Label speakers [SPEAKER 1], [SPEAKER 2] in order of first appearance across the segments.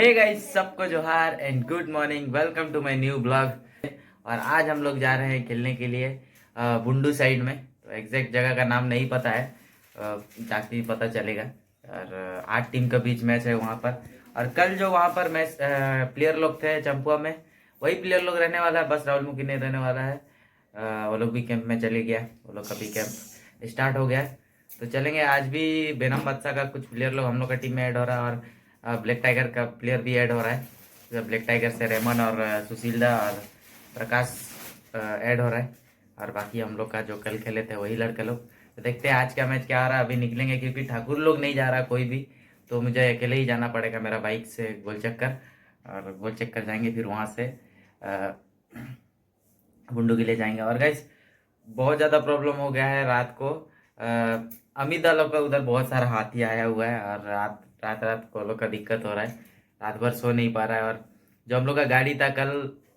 [SPEAKER 1] हे guys, सबको जोहार and good morning. Welcome to my new blog. और आज हम लोग जा रहे हैं खेलने के लिए बुंडू साइड में। तो एग्जैक्ट जगह का नाम नहीं पता है, जाके ही पता चलेगा। और 8 टीम का बीच मैच है वहाँ पर। और कल जो वहाँ पर मैच प्लेयर लोग थे चंपुआ में, वही प्लेयर लोग रहने वाला है, बस राहुल मुखी नहीं रहने वाला है। वो लोग भी कैंप में चले गया, वो लोग का भी कैंप स्टार्ट हो गया है। तो चलेंगे आज भी। बेनम बादशाह का कुछ प्लेयर लोग हम लोग का टीम में ऐड हो रहा है, और ब्लैक टाइगर का प्लेयर भी ऐड हो रहा है। तो ब्लैक टाइगर से रेमन और सुशीलदा और प्रकाश ऐड हो रहा है। और बाकी हम लोग का जो कल खेले थे वही लड़के लोग। तो देखते हैं आज का मैच क्या आ रहा है। अभी निकलेंगे क्योंकि ठाकुर लोग नहीं जा रहा कोई भी, तो मुझे अकेले ही जाना पड़ेगा मेरा बाइक से गोल चक्कर। और गोल चक्कर जाएंगे, फिर वहाँ से गुंडू के लिए जाएंगे। और गाइस बहुत ज़्यादा प्रॉब्लम हो गया है रात को। अमित लोग का उधर बहुत सारा हाथी आया हुआ है, और रात रात रात को लोग का दिक्कत हो रहा है, रात भर सो नहीं पा रहा है। और जो हम लोग का गाड़ी था कल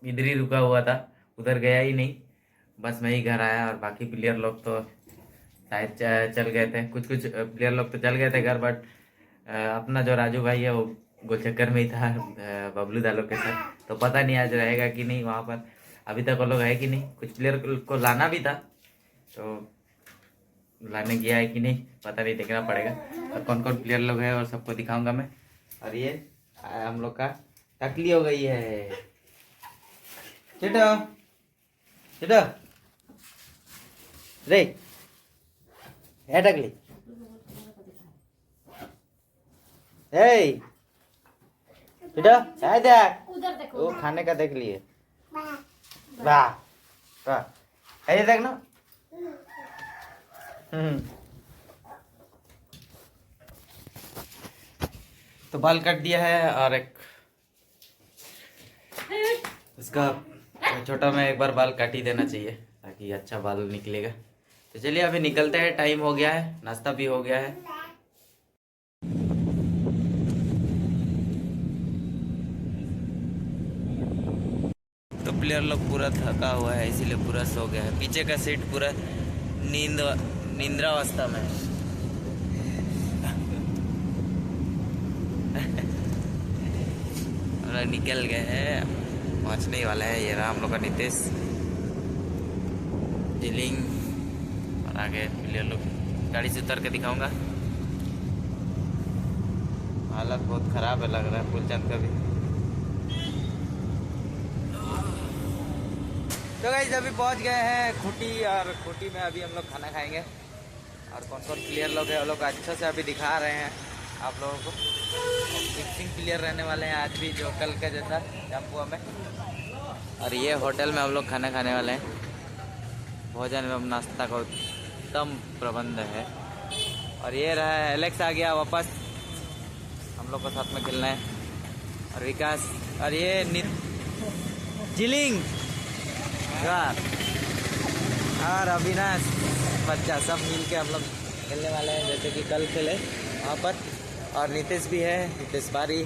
[SPEAKER 1] इधर ही रुका हुआ था, उधर गया ही नहीं, बस मैं ही घर आया। और बाकी प्लेयर लोग तो शायद चल गए थे, कुछ कुछ प्लेयर लोग तो चल गए थे घर, बट अपना जो राजू भाई है वो गोल चक्कर में ही था बबलू दालो के साथ। तो पता नहीं आज रहेगा कि नहीं वहाँ पर। अभी तक वो लोग है कि नहीं, कुछ प्लेयर को लाना भी था, तो लाने गया है कि नहीं पता नहीं, देखना पड़ेगा। और कौन कौन प्लेयर लोग हैं और सबको दिखाऊंगा मैं। और ये हम लोग का टकली हो गई है। चिटो चिटो रे है टकली, हे चिटो है, देख वो खाने का देख लिए। वाह वाह, है ये देख ना। तो बाल काट दिया है, और एक इसका छोटा में एक बार बाल काट ही देना चाहिए ताकि अच्छा बाल निकलेगा। तो चलिए अभी निकलते हैं, टाइम हो गया है, नाश्ता भी हो गया है। तो प्लेयर लोग पूरा थका हुआ है, इसीलिए पूरा सो गया है। पीछे का सीट पूरा निंद्रावस्था में और निकल गए हैं, पहुंचने ही वाला है। ये रहा हम लोग का नीतीश जिलिंग। और आगे प्लेयर लोग गाड़ी से उतर के दिखाऊंगा। हालत बहुत खराब है लग रहा है फुलचंद का भी। तो गाइस अभी पहुंच गए हैं खूंटी, और खूंटी में अभी हम लोग खाना खाएंगे। और कौन कौन प्लेयर लोग हैं वो लोग अच्छा से अभी दिखा रहे हैं आप लोगों को। फिक्सिंग प्लेयर रहने वाले हैं आज भी, जो कल का जैसा जम्पुआ में। और ये होटल में हम लोग खाना खाने वाले हैं। भोजन एवं नाश्ता का उत्तम प्रबंध है। और ये रहा है एलेक्स आ गया वापस, हम लोग को साथ में खेलना है। और विकास, और ये जिलिंग और अविनाश बच्चा, सब मिल के हम लोग खेलने वाले हैं जैसे कि कल खेले वहाँ पर। और नीतीश भी है, नीतीश बारी,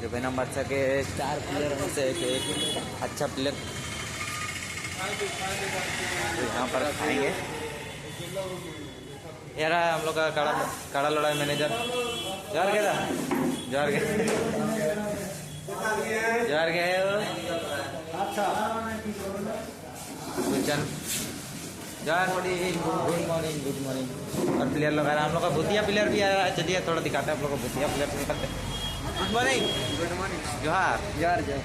[SPEAKER 1] जो बेनम बादशाह के 4 प्लेयर में से एक अच्छा प्लेयर। तो यहाँ पर खाएंगे। ये रहा हम लोग का कड़ा लड़ाई मैनेजर। जोर गया जोर गया जोर गए गुड मॉर्निंग गुड मॉर्निंग। और प्लेयर लोग आ रहे हैं, हम लोग का भूतिया प्लेयर भी आ रहा है। चलिए थोड़ा दिखाते हैं आप लोग को भूतिया प्लेयर निकलते। गुड मॉर्निंग जोहार यार जय।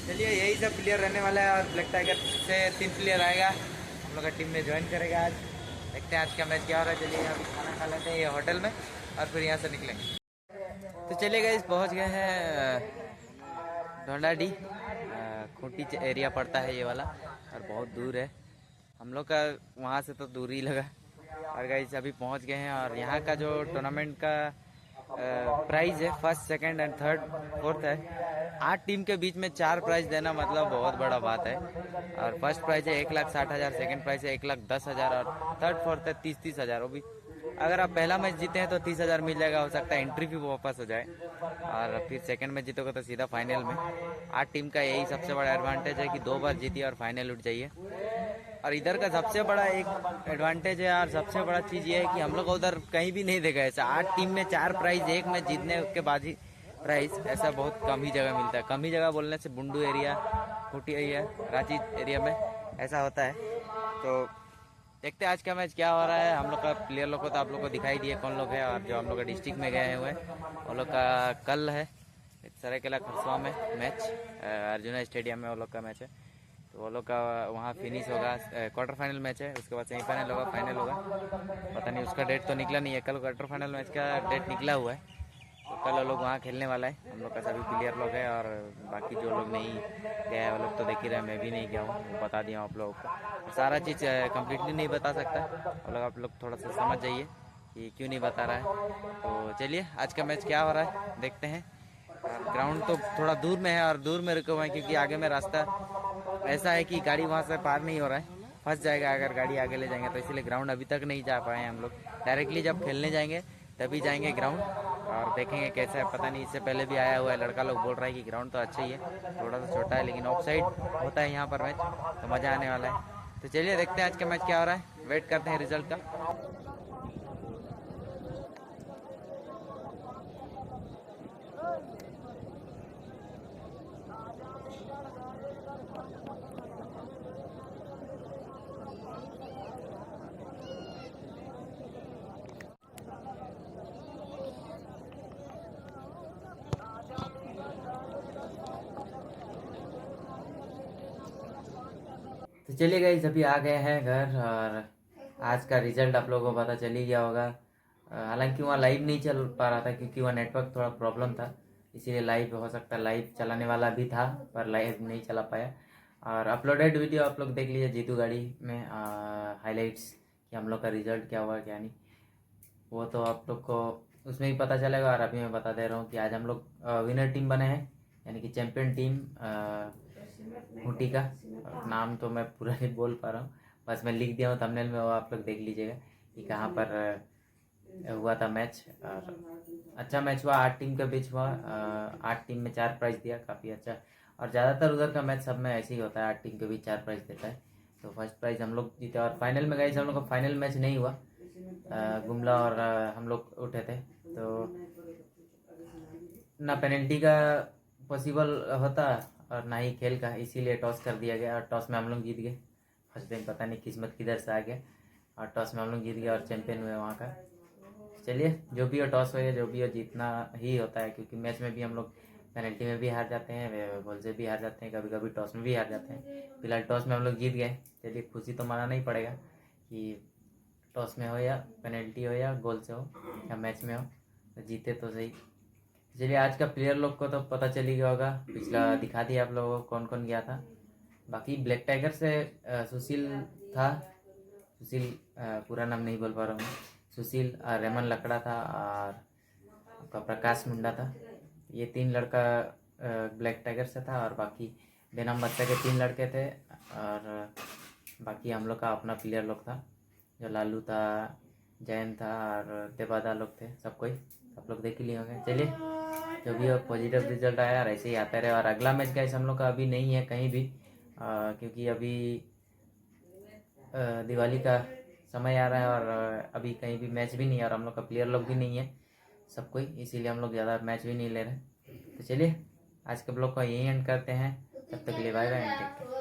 [SPEAKER 1] चलिए यही सब प्लेयर रहने वाला है। और ब्लैक टाइगर से 3 प्लेयर आएगा, हम लोग का टीम में ज्वाइन करेगा आज। देखते हैं आज का मैच क्या हो रहा है। चलिए अभी खाना खा लेते हैं ये होटल में, और फिर यहाँ से निकलेंगे। तो चलिए गाइस पहुँच गए हैं ढोंडाडी, खूंटी एरिया पड़ता है ये वाला, और बहुत दूर है हम लोग का, वहाँ से तो दूर ही लगा। और गाइस अभी पहुँच गए हैं। और यहाँ का जो टूर्नामेंट का प्राइज है, 1st 2nd and 3rd 4th है। 8 टीम के बीच में 4 प्राइज देना मतलब बहुत बड़ा बात है। और फर्स्ट प्राइज है 1,60,000, सेकंड प्राइज है 1,10,000, और 3rd 4th है 30,000। वो भी अगर आप पहला मैच जीते हैं तो 30,000 मिल जाएगा, हो सकता है एंट्री फी वापस हो जाए। और फिर सेकंड मैच जीतोगे तो सीधा फाइनल में। 8 टीम का यही सबसे बड़ा एडवांटेज है कि 2 बार जीतिए और फाइनल उठ जाइए। और इधर का सबसे बड़ा एक एडवांटेज है और सबसे बड़ा चीज़ ये है कि हम लोग उधर कहीं भी नहीं देखा ऐसा। 8 टीम में 4 प्राइज एक मैच जीतने के बाद ही प्राइस ऐसा बहुत कम ही जगह मिलता है। कम ही जगह बोलने से Bundu area, Khunti area, Ranchi area में ऐसा होता है। तो देखते हैं आज का मैच क्या हो रहा है। हम लोग का प्लेयर लोग को तो आप लोग को दिखाई दिए कौन लोग हैं, और जो हम लोग का डिस्ट्रिक्ट में गए हुए हैं वो लोग का कल है सरायकेला खरसवा में मैच, अर्जुना स्टेडियम में वो लोग का मैच है। तो वो लोग का वहाँ फिनिश होगा, क्वार्टर फाइनल मैच है, उसके बाद सेमीफाइनल होगा, फाइनल होगा। पता नहीं उसका डेट तो निकला नहीं है, कल क्वार्टर फाइनल मैच का डेट निकला हुआ है। तो कल वो लोग वहाँ खेलने वाला है, हम लोग का सभी प्लेयर लोग हैं। और बाकी जो लोग नहीं गए वो लोग तो देख ही रहे हैं, मैं भी नहीं गया हूँ, वो बता दिया हूँ आप लोगों को। सारा चीज़ कम्प्लीटली नहीं बता सकता, आप लोग थोड़ा सा समझ जाइए कि क्यों नहीं बता रहा है। तो चलिए आज का मैच क्या हो रहा है देखते हैं। ग्राउंड तो थोड़ा दूर में है और दूर में रुके हुए हैं, क्योंकि आगे में रास्ता ऐसा है कि गाड़ी वहाँ से पार नहीं हो रहा है, फंस जाएगा अगर गाड़ी आगे ले जाएंगे। तो इसीलिए ग्राउंड अभी तक नहीं जा पाए हैं हम लोग। डायरेक्टली जब खेलने जाएंगे तभी जाएंगे ग्राउंड और देखेंगे कैसा है। पता नहीं, इससे पहले भी आया हुआ है लड़का लोग बोल रहा है कि ग्राउंड तो अच्छा ही है, थोड़ा सा छोटा है, लेकिन ऑफ साइड होता है यहाँ पर मैच, तो मज़ा आने वाला है। तो चलिए देखते हैं आज का मैच क्या हो रहा है, वेट करते हैं रिजल्ट का। तो चलिए गाइस, अभी आ गए हैं घर और आज का रिजल्ट आप लोगों को पता चल ही गया होगा। हालांकि वहाँ लाइव नहीं चल पा रहा था क्योंकि वहाँ नेटवर्क थोड़ा प्रॉब्लम था, इसीलिए लाइव हो सकता है, लाइव चलाने वाला भी था पर लाइव नहीं चला पाया। और अपलोडेड वीडियो आप लोग देख लीजिए जीतू गाड़ी में, हाइलाइट्स कि हम लोग का रिजल्ट क्या हुआ क्या नहीं, वो तो आप लोग को उसमें ही पता चलेगा। और अभी मैं बता दे रहा हूँ कि आज हम लोग विनर टीम बने हैं, यानी कि चैंपियन टीम खूंटी का। नाम तो मैं पूरा नहीं बोल पा रहा हूँ, बस मैं लिख दिया हूँ थंबनेल में, वो आप लोग देख लीजिएगा कि कहाँ पर हुआ था मैच। और अच्छा मैच हुआ, 8 टीम के बीच हुआ। 8 टीम में 4 प्राइज दिया, काफ़ी अच्छा। और ज़्यादातर उधर का मैच सब में ऐसे ही होता है, 8 टीम के बीच 4 प्राइज देता है। तो फर्स्ट प्राइज हम लोग जीते। और फाइनल में गए, हम लोग का फाइनल मैच नहीं हुआ, गुमला और हम लोग उठे थे। तो ना पेनल्टी का पॉसिबल होता और ना ही खेल का, इसीलिए टॉस कर दिया गया और टॉस में हम लोग जीत गए। फर्स्ट टाइम पता नहीं किस्मत किधर से आ गया और टॉस में हम लोग जीत गए और चैंपियन हुए वहाँ का। चलिए जो भी हो, टॉस हो या जो भी हो, जीतना ही होता है, क्योंकि मैच में भी हम लोग पेनल्टी में भी हार जाते हैं, गोल से भी हार जाते हैं, कभी कभी टॉस में भी हार जाते हैं। फिलहाल टॉस में हम लोग जीत गए। चलिए खुशी तो मनाना ही पड़ेगा कि टॉस में हो या पेनल्टी हो या गोल से हो या मैच में हो, तो जीते तो सही। चलिए आज का प्लेयर लोग को तो पता चल ही गया होगा, पिछला दिखा दिया आप लोगों को कौन कौन गया था। बाकी ब्लैक टाइगर से सुशील था, सुशील पूरा नाम नहीं बोल पा रहा हूँ, सुशील, रेमन लकड़ा था और आपका प्रकाश मुंडा था। ये 3 लड़का ब्लैक टाइगर से था और बाकी बेनाम बच्चा के 3 लड़के थे। और बाकी हम लोग का अपना प्लेयर लोग था, जो लालू था, जैन था और देवादा लोग थे, सब कोई आप लोग देख ही लिए होंगे। चलिए जो भी हो, पॉजिटिव रिजल्ट आया और ऐसे ही आता रहे। और अगला मैच गाइस हम लोग का अभी नहीं है कहीं भी, क्योंकि अभी दिवाली का समय आ रहा है और अभी कहीं भी मैच भी नहीं है और हम लोग का प्लेयर लोग भी नहीं है सब कोई, इसीलिए हम लोग ज़्यादा मैच भी नहीं ले रहे। तो चलिए आज के ब्लॉग को यहीं एंड करते हैं, तब तक के लिए bye bye and take care.